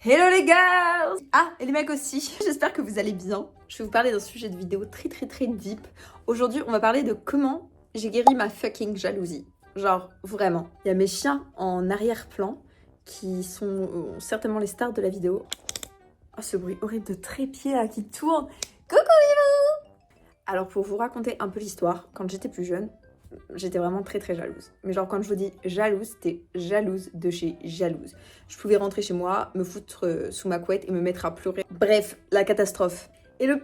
Hello les gars! Ah, et les mecs aussi, j'espère que vous allez bien. Je vais vous parler d'un sujet de vidéo très deep. Aujourd'hui, on va parler de comment j'ai guéri ma fucking jalousie. Genre, vraiment. Il y a mes chiens en arrière-plan qui sont certainement les stars de la vidéo. Oh, ce bruit horrible de trépied là qui tourne. Coucou Lilo! Alors, pour vous raconter un peu l'histoire, quand j'étais plus jeune, j'étais vraiment très jalouse. Mais genre quand je vous dis jalouse, c'était jalouse de chez jalouse. Je pouvais rentrer chez moi, me foutre sous ma couette et me mettre à pleurer. Bref, la catastrophe. Et le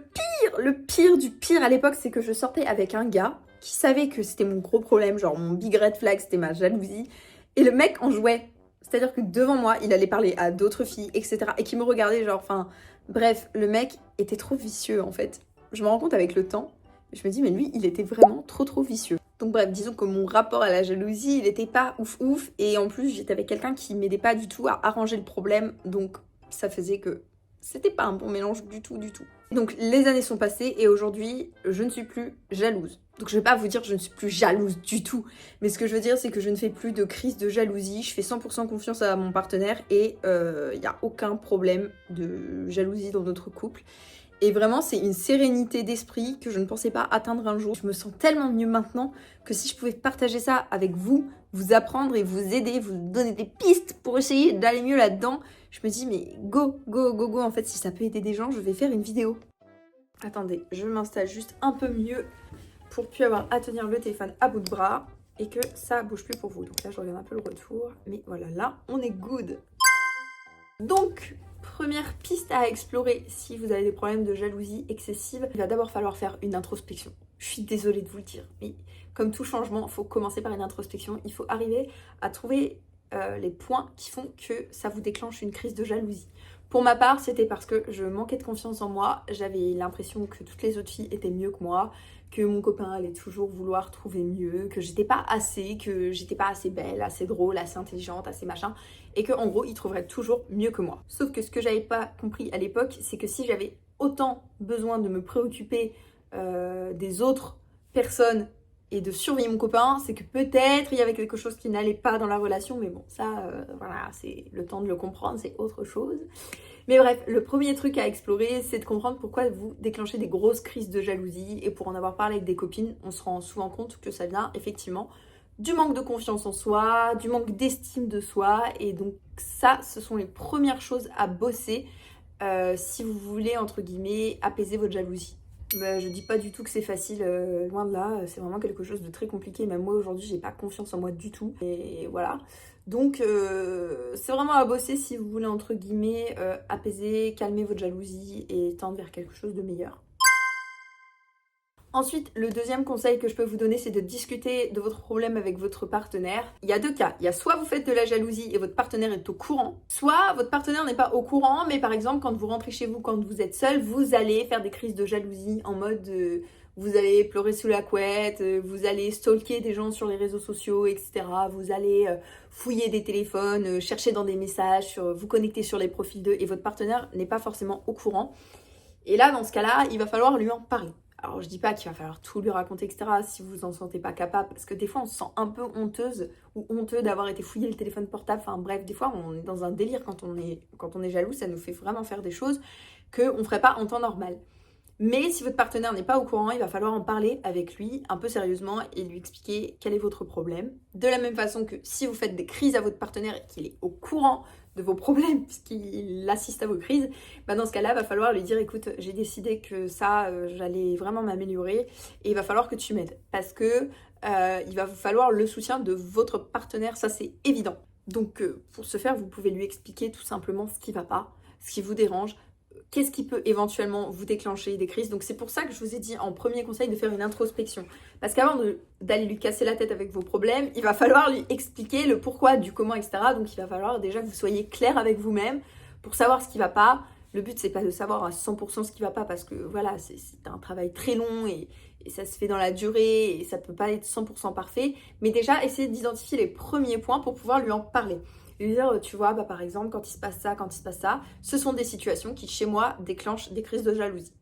pire du pire à l'époque, c'est que je sortais avec un gars qui savait que c'était mon gros problème, genre mon big red flag, c'était ma jalousie. Et le mec en jouait. C'est-à-dire que devant moi, il allait parler à d'autres filles, etc. Et qui me regardaient genre, enfin... Bref, le mec était trop vicieux en fait. Je me rends compte avec le temps. Je me dis, mais lui, il était vraiment trop vicieux. Donc bref, disons que mon rapport à la jalousie, il n'était pas ouf. Et en plus, j'étais avec quelqu'un qui m'aidait pas du tout à arranger le problème. Donc ça faisait que c'était pas un bon mélange du tout. Donc les années sont passées et aujourd'hui, je ne suis plus jalouse. Donc je vais pas vous dire que je ne suis plus jalouse du tout. Mais ce que je veux dire, c'est que je ne fais plus de crise de jalousie. Je fais 100% confiance à mon partenaire et il n'y a aucun problème de jalousie dans notre couple. Et vraiment, c'est une sérénité d'esprit que je ne pensais pas atteindre un jour. Je me sens tellement mieux maintenant que si je pouvais partager ça avec vous, vous apprendre et vous aider, vous donner des pistes pour essayer d'aller mieux là-dedans, je me dis mais go. En fait, si ça peut aider des gens, je vais faire une vidéo. Attendez, je m'installe juste un peu mieux pour plus avoir à tenir le téléphone à bout de bras et que ça bouge plus pour vous. Donc là, je regarde un peu le retour. Mais voilà, là, on est good. Donc, première piste à explorer si vous avez des problèmes de jalousie excessive, il va d'abord falloir faire une introspection. Je suis désolée de vous le dire, mais comme tout changement, il faut commencer par une introspection. Il faut arriver à trouver les points qui font que ça vous déclenche une crise de jalousie. Pour ma part, c'était parce que je manquais de confiance en moi. J'avais l'impression que toutes les autres filles étaient mieux que moi, que mon copain allait toujours vouloir trouver mieux, que j'étais pas assez belle, assez drôle, assez intelligente, assez machin, et que en gros, il trouverait toujours mieux que moi. Sauf que ce que j'avais pas compris à l'époque, c'est que si j'avais autant besoin de me préoccuper des autres personnes et de surveiller mon copain, c'est que peut-être il y avait quelque chose qui n'allait pas dans la relation, mais bon, ça, voilà, c'est le temps de le comprendre, c'est autre chose. Mais bref, le premier truc à explorer, c'est de comprendre pourquoi vous déclenchez des grosses crises de jalousie. Et pour en avoir parlé avec des copines, on se rend souvent compte que ça vient effectivement du manque de confiance en soi, du manque d'estime de soi. Et donc ça, ce sont les premières choses à bosser si vous voulez, entre guillemets, apaiser votre jalousie. Je dis pas du tout que c'est facile, loin de là, c'est vraiment quelque chose de très compliqué. Même moi aujourd'hui, j'ai pas confiance en moi du tout. Et voilà. Donc c'est vraiment à bosser si vous voulez, entre guillemets, apaiser, calmer votre jalousie et tendre vers quelque chose de meilleur. Ensuite, le deuxième conseil que je peux vous donner, c'est de discuter de votre problème avec votre partenaire. Il y a deux cas. Il y a soit vous faites de la jalousie et votre partenaire est au courant, soit votre partenaire n'est pas au courant, mais par exemple, quand vous rentrez chez vous, quand vous êtes seul, vous allez faire des crises de jalousie en mode vous allez pleurer sous la couette, vous allez stalker des gens sur les réseaux sociaux, etc. Vous allez fouiller des téléphones, chercher dans des messages, vous connecter sur les profils d'eux et votre partenaire n'est pas forcément au courant. Et là, dans ce cas-là, il va falloir lui en parler. Alors je dis pas qu'il va falloir tout lui raconter, etc. si vous en sentez pas capable, parce que des fois on se sent un peu honteuse ou honteux d'avoir été fouillé le téléphone portable. Enfin bref, des fois on est dans un délire quand on est jaloux, ça nous fait vraiment faire des choses qu'on ferait pas en temps normal. Mais si votre partenaire n'est pas au courant, il va falloir en parler avec lui un peu sérieusement et lui expliquer quel est votre problème. De la même façon que si vous faites des crises à votre partenaire et qu'il est au courant de vos problèmes puisqu'il assiste à vos crises, dans ce cas-là, il va falloir lui dire écoute, j'ai décidé que ça, j'allais vraiment m'améliorer et il va falloir que tu m'aides parce que il va vous falloir le soutien de votre partenaire, ça c'est évident. Donc pour ce faire, vous pouvez lui expliquer tout simplement ce qui va pas, ce qui vous dérange, qu'est-ce qui peut éventuellement vous déclencher des crises. Donc c'est pour ça que je vous ai dit en premier conseil de faire une introspection. Parce qu'avant d'aller lui casser la tête avec vos problèmes, il va falloir lui expliquer le pourquoi, du comment, etc. Donc il va falloir déjà que vous soyez clair avec vous-même pour savoir ce qui va pas. Le but, c'est pas de savoir à 100% ce qui va pas parce que voilà, c'est un travail très long et ça se fait dans la durée et ça peut pas être 100% parfait. Mais déjà, essayez d'identifier les premiers points pour pouvoir lui en parler. Lui dire, tu vois, par exemple, quand il se passe ça, ce sont des situations qui, chez moi, déclenchent des crises de jalousie.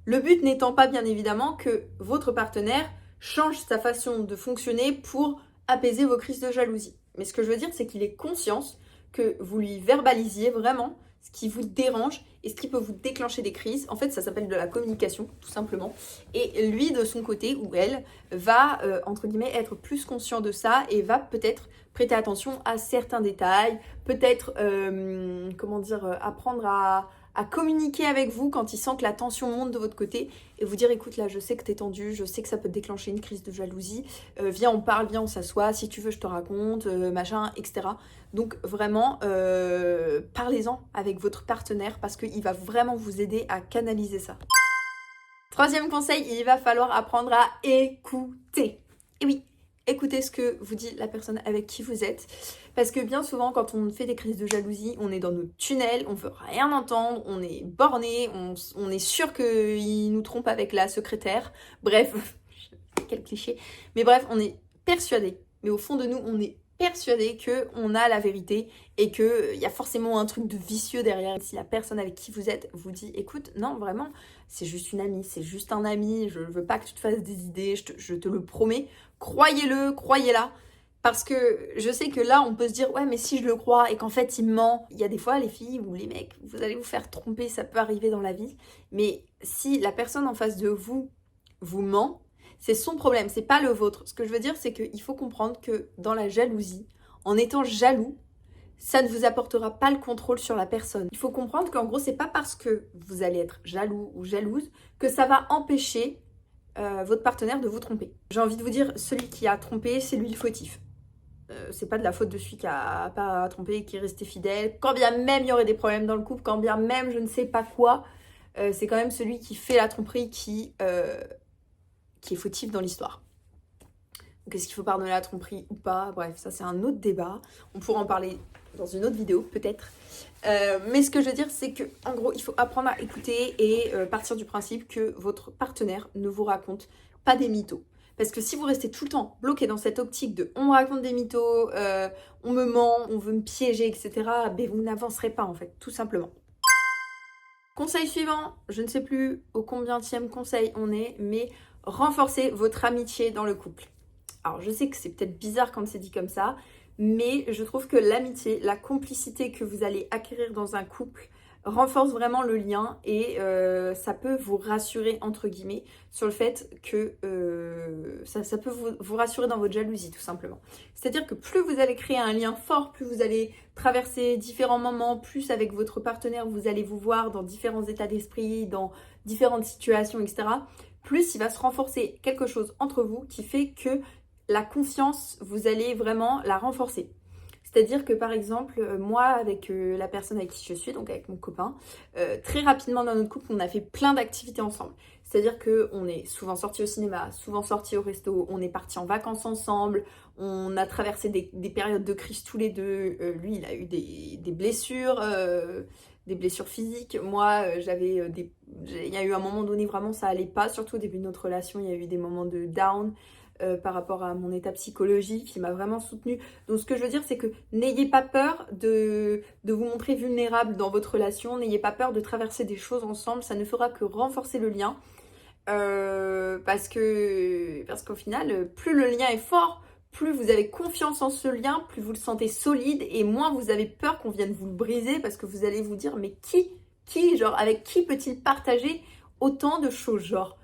Le but n'étant pas, bien évidemment, que votre partenaire change sa façon de fonctionner pour apaiser vos crises de jalousie. Mais ce que je veux dire, c'est qu'il ait conscience que vous lui verbalisiez vraiment ce qui vous dérange et ce qui peut vous déclencher des crises. En fait, ça s'appelle de la communication, tout simplement. Et lui, de son côté, ou elle, va, entre guillemets, être plus conscient de ça et va peut-être prêter attention à certains détails, peut-être, apprendre à communiquer avec vous quand il sent que la tension monte de votre côté et vous dire écoute là je sais que t'es tendu, je sais que ça peut te déclencher une crise de jalousie, viens on parle, viens on s'assoit, si tu veux je te raconte, machin, etc. Donc vraiment parlez-en avec votre partenaire parce qu'il va vraiment vous aider à canaliser ça. Troisième conseil, il va falloir apprendre à écouter. Et oui, écoutez ce que vous dit la personne avec qui vous êtes. Parce que bien souvent, quand on fait des crises de jalousie, on est dans nos tunnels, on veut rien entendre, on est borné, on est sûr qu'il nous trompe avec la secrétaire. Bref, quel cliché. Mais bref, on est persuadé. Mais au fond de nous, on est persuadé qu'on a la vérité et qu'il y a forcément un truc de vicieux derrière. Si la personne avec qui vous êtes vous dit écoute, non vraiment, c'est juste une amie, c'est juste un ami, je veux pas que tu te fasses des idées, je te le promets, croyez-le, croyez-la. Parce que je sais que là, on peut se dire ouais mais si je le crois et qu'en fait il ment. Il y a des fois les filles ou les mecs, vous allez vous faire tromper, ça peut arriver dans la vie. Mais si la personne en face de vous vous ment, c'est son problème, c'est pas le vôtre. Ce que je veux dire, c'est qu'il faut comprendre que dans la jalousie, en étant jaloux, ça ne vous apportera pas le contrôle sur la personne. Il faut comprendre qu'en gros, c'est pas parce que vous allez être jaloux ou jalouse que ça va empêcher votre partenaire de vous tromper. J'ai envie de vous dire, celui qui a trompé, c'est lui le fautif. C'est pas de la faute de celui qui a pas trompé et qui est resté fidèle. Quand bien même il y aurait des problèmes dans le couple, quand bien même je ne sais pas quoi, c'est quand même celui qui fait la tromperie qui est fautif dans l'histoire. Donc est-ce qu'il faut pardonner la tromperie ou pas? Bref, ça c'est un autre débat. On pourra en parler dans une autre vidéo, peut-être. Mais ce que je veux dire, c'est que en gros, il faut apprendre à écouter et partir du principe que votre partenaire ne vous raconte pas des mythos. Parce que si vous restez tout le temps bloqué dans cette optique de on me raconte des mythos, on me ment, on veut me piéger, etc., ben vous n'avancerez pas en fait, tout simplement. Conseil suivant, je ne sais plus au combienième conseil on est, mais renforcez votre amitié dans le couple. Alors je sais que c'est peut-être bizarre quand c'est dit comme ça, mais je trouve que l'amitié, la complicité que vous allez acquérir dans un couple renforce vraiment le lien et ça peut vous rassurer entre guillemets sur le fait que ça peut vous rassurer dans votre jalousie tout simplement. C'est-à-dire que plus vous allez créer un lien fort, plus vous allez traverser différents moments, plus avec votre partenaire vous allez vous voir dans différents états d'esprit, dans différentes situations, etc. Plus il va se renforcer quelque chose entre vous qui fait que la confiance, vous allez vraiment la renforcer. C'est-à-dire que par exemple, moi avec la personne avec qui je suis, donc avec mon copain, très rapidement dans notre couple, on a fait plein d'activités ensemble. C'est-à-dire qu'on est souvent sortis au cinéma, souvent sortis au resto, on est partis en vacances ensemble, on a traversé des périodes de crise tous les deux. Lui, il a eu des blessures physiques. Moi, il y a eu un moment donné, vraiment, ça allait pas, surtout au début de notre relation, il y a eu des moments de down. Par rapport à mon état psychologique qui m'a vraiment soutenue. Donc ce que je veux dire, c'est que n'ayez pas peur de vous montrer vulnérable dans votre relation, n'ayez pas peur de traverser des choses ensemble, ça ne fera que renforcer le lien. Parce qu'au final, plus le lien est fort, plus vous avez confiance en ce lien, plus vous le sentez solide et moins vous avez peur qu'on vienne vous le briser parce que vous allez vous dire mais genre avec qui peut-il partager autant de choses, genre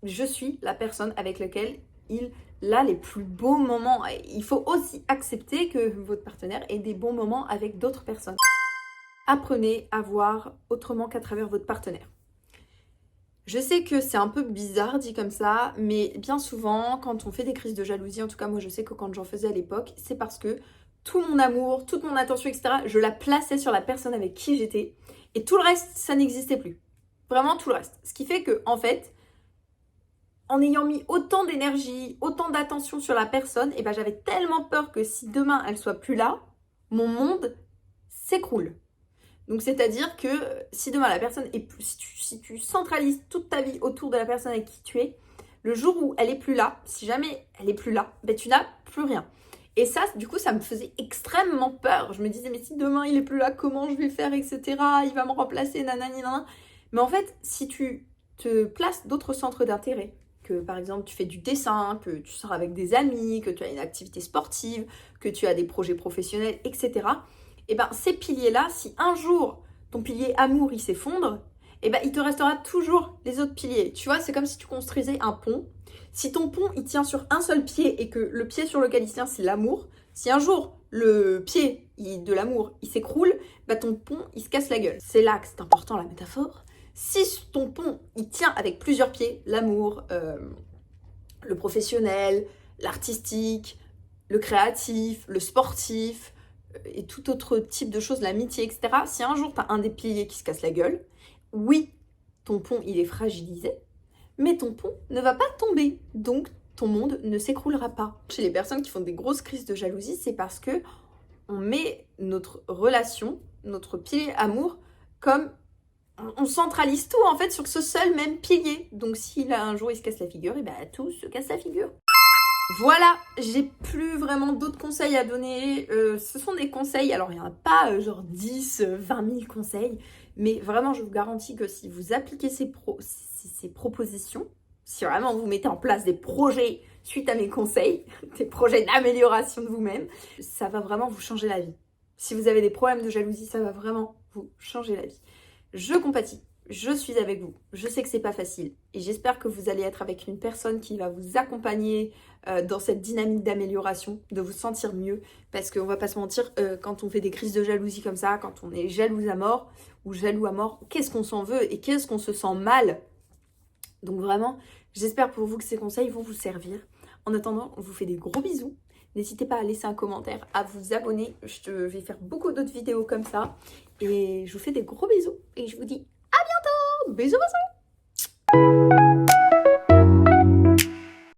je suis la personne avec laquelle il a les plus beaux moments. Il faut aussi accepter que votre partenaire ait des bons moments avec d'autres personnes. Apprenez à voir autrement qu'à travers votre partenaire. Je sais que c'est un peu bizarre dit comme ça, mais bien souvent, quand on fait des crises de jalousie, en tout cas moi je sais que quand j'en faisais à l'époque, c'est parce que tout mon amour, toute mon attention, etc., je la plaçais sur la personne avec qui j'étais. Et tout le reste, ça n'existait plus. Vraiment tout le reste. Ce qui fait que, en fait, en ayant mis autant d'énergie, autant d'attention sur la personne, et ben j'avais tellement peur que si demain elle soit plus là, mon monde s'écroule. Donc c'est-à-dire que si demain la personne est plus, si tu centralises toute ta vie autour de la personne avec qui tu es, le jour où elle est plus là, si jamais elle est plus là, ben tu n'as plus rien. Et ça, du coup, ça me faisait extrêmement peur. Je me disais, mais si demain il est plus là, comment je vais faire, etc. Il va me remplacer, nanani, nanana. Mais en fait, si tu te places d'autres centres d'intérêt, que par exemple tu fais du dessin, que tu sors avec des amis, que tu as une activité sportive, que tu as des projets professionnels, etc. Et ben ces piliers-là, si un jour ton pilier amour il s'effondre, et ben il te restera toujours les autres piliers. Tu vois, c'est comme si tu construisais un pont. Si ton pont il tient sur un seul pied et que le pied sur lequel il tient c'est l'amour, si un jour le pied de l'amour il s'écroule, bah ton pont il se casse la gueule. C'est là que c'est important la métaphore. Si ton pont il tient avec plusieurs pieds, l'amour, le professionnel, l'artistique, le créatif, le sportif et tout autre type de choses, l'amitié, etc. Si un jour tu as un des piliers qui se casse la gueule, oui, ton pont il est fragilisé, mais ton pont ne va pas tomber. Donc ton monde ne s'écroulera pas. Chez les personnes qui font des grosses crises de jalousie, c'est parce que on met notre relation, notre pilier amour, comme on centralise tout en fait sur ce seul même pilier. Donc si là un jour il se casse la figure, et ben tout se casse la figure. Voilà, j'ai plus vraiment d'autres conseils à donner. Ce sont des conseils, alors il n'y en a pas genre 10, 20 000 conseils, mais vraiment je vous garantis que si vous appliquez ces propositions, si vraiment vous mettez en place des projets suite à mes conseils, des projets d'amélioration de vous-même, ça va vraiment vous changer la vie. Si vous avez des problèmes de jalousie, ça va vraiment vous changer la vie. Je compatis, je suis avec vous. Je sais que c'est pas facile et j'espère que vous allez être avec une personne qui va vous accompagner dans cette dynamique d'amélioration, de vous sentir mieux. Parce qu'on va pas se mentir, quand on fait des crises de jalousie comme ça, quand on est jalouse à mort ou jaloux à mort, qu'est-ce qu'on s'en veut et qu'est-ce qu'on se sent mal. Donc vraiment, j'espère pour vous que ces conseils vont vous servir. En attendant, on vous fait des gros bisous. N'hésitez pas à laisser un commentaire, à vous abonner. Je vais faire beaucoup d'autres vidéos comme ça. Et je vous fais des gros bisous. Et je vous dis à bientôt. Bisous, bisous.